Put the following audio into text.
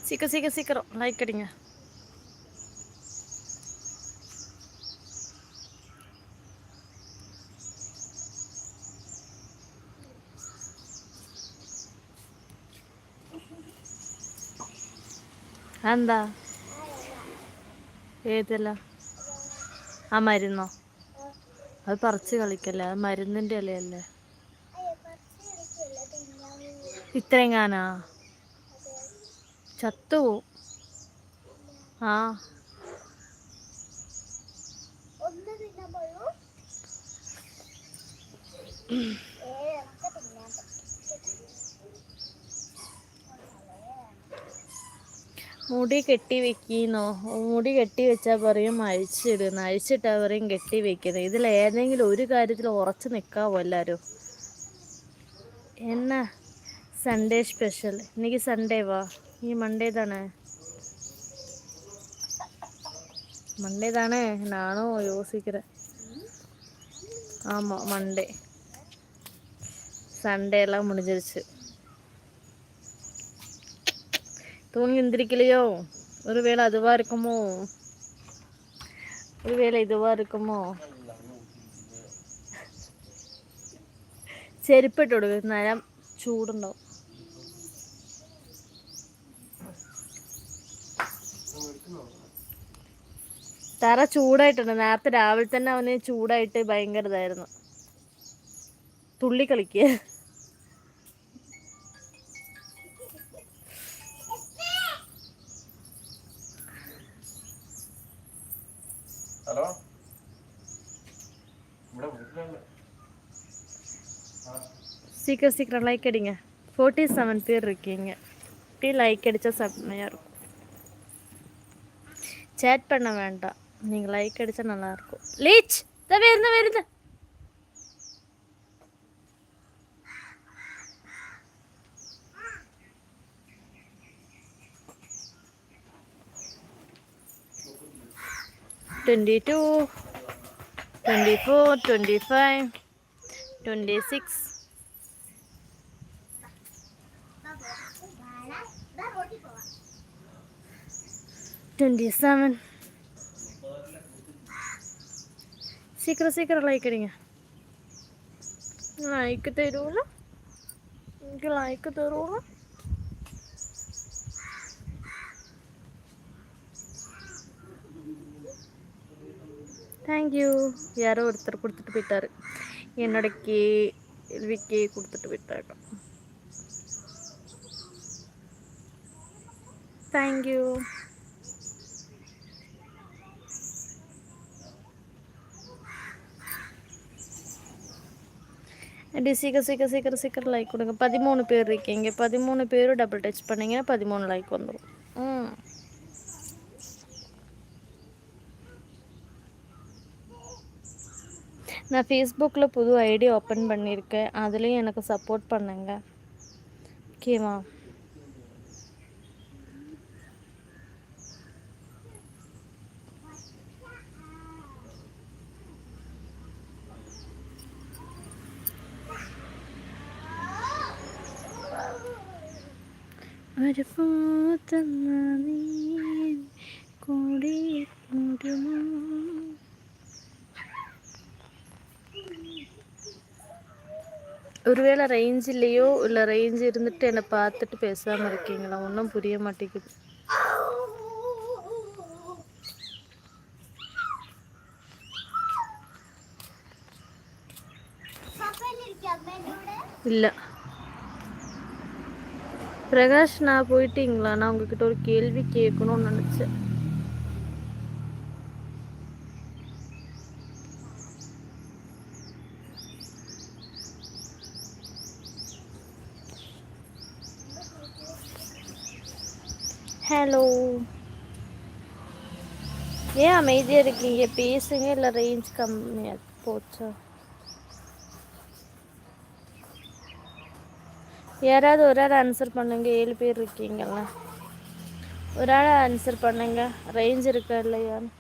சீக்கிரம் லைக் அடிங்க. എന്താ ഏതല്ല ആ മരുന്നോ? അത് പറിച്ച് കളിക്കല്ലേ, അത് മരുന്നിൻ്റെ ഇലയല്ലേ. ഇത്രയെങ്ങാനാ ചത്തുപോവും. ആ മുടി കെട്ടി വെക്കുന്നോ? മുടി കെട്ടി വെച്ചാൽ പറയും അഴിച്ചിടുന്നു, അഴിച്ചിട്ടാൽ പറയും കെട്ടി വെക്കുന്നത്. ഇതിലേതെങ്കിലും ഒരു കാര്യത്തിൽ ഉറച്ചു നിൽക്കാവോ എല്ലാവരും? என்ன சண்டே ஸ்பெஷல்? இன்னைக்கு சண்டேவா? நீ மண்டே தானே? மண்டே தானே? நானும் யோசிக்கிறேன். ஆமாம் மண்டே. சண்டே எல்லாம் முடிஞ்சிருச்சு. தூங்கி எந்திரிக்கலையோ? ஒருவேளை அதுவாக இருக்குமோ? ஒருவேளை இதுவாக இருக்குமோ? ചെരുപ്പിട്ട് കൊടുക്കും, നേരം ചൂടുണ്ടാവും. തറ ചൂടായിട്ടുണ്ട്. നേരത്തെ രാവിലെ തന്നെ അവന് ചൂടായിട്ട് ഭയങ്കര ഇതായിരുന്നു, തുള്ളി കളിക്കുക. ஹலோ, சீக்கிரம் லைக் அடிங்க. 47 பேர் இருக்கீங்க. டீ லைக் அடித்தா செம்மையாக இருக்கும். சேட் பண்ண வேண்டாம், நீங்கள் லைக் அடித்தா நல்லாயிருக்கும். லீச் தான் வருது. டுவெண்ட்டி 24, 25, 26, 27. சீக்கிரம் லைக் அடிங்க. லைக் தருவோம், എനിക്ക് லைக் തരുമോ? தேங்க்யூ. யாரோ ஒருத்தர் கொடுத்துட்டு போயிட்டாரு, என்னோட கேள்விக்கே கொடுத்துட்டு போயிட்டாங்க. தேங்க்யூ. அப்படி சீக்கிரம் லைக் கொடுங்க. 13 பேர் இருக்கீங்க. 13 பேரும் டபுள் டச் பண்ணிங்கன்னா 13 லைக் வந்துடும். நான் ஃபேஸ்புக்கில் புது ஐடி ஓப்பன் பண்ணியிருக்கேன், அதுலேயும் எனக்கு சப்போர்ட் பண்ணுங்க, ஓகேவா? ഒരു പൂത്തന്നീ കൂടി കൂടുമോ? ஒருவேளை ரேஞ்ச் இல்லையோ, இல்லை ரேஞ்ச் இருந்துட்டு என்னை பார்த்துட்டு பேசாமல் இருக்கீங்களா? ஒன்றும் புரிய மாட்டேங்குது. இல்லை பிரகாஷ், நான் போயிட்டீங்களா? நான் உங்ககிட்ட ஒரு கேள்வி கேட்கணும்னு நினச்சேன். ஹலோ, ஏன் அமைதியாக இருக்கீங்க? பேசுங்க, இல்லை ரேஞ்ச் கம்மியாக போச்சா? யாராவது ஒரு ஆள் ஆன்சர் பண்ணுங்க. 7 பேர் இருக்கீங்களா? ஒரு ஆள் ஆன்சர் பண்ணுங்க, ரேஞ்ச் இருக்கா இல்லையான்னு.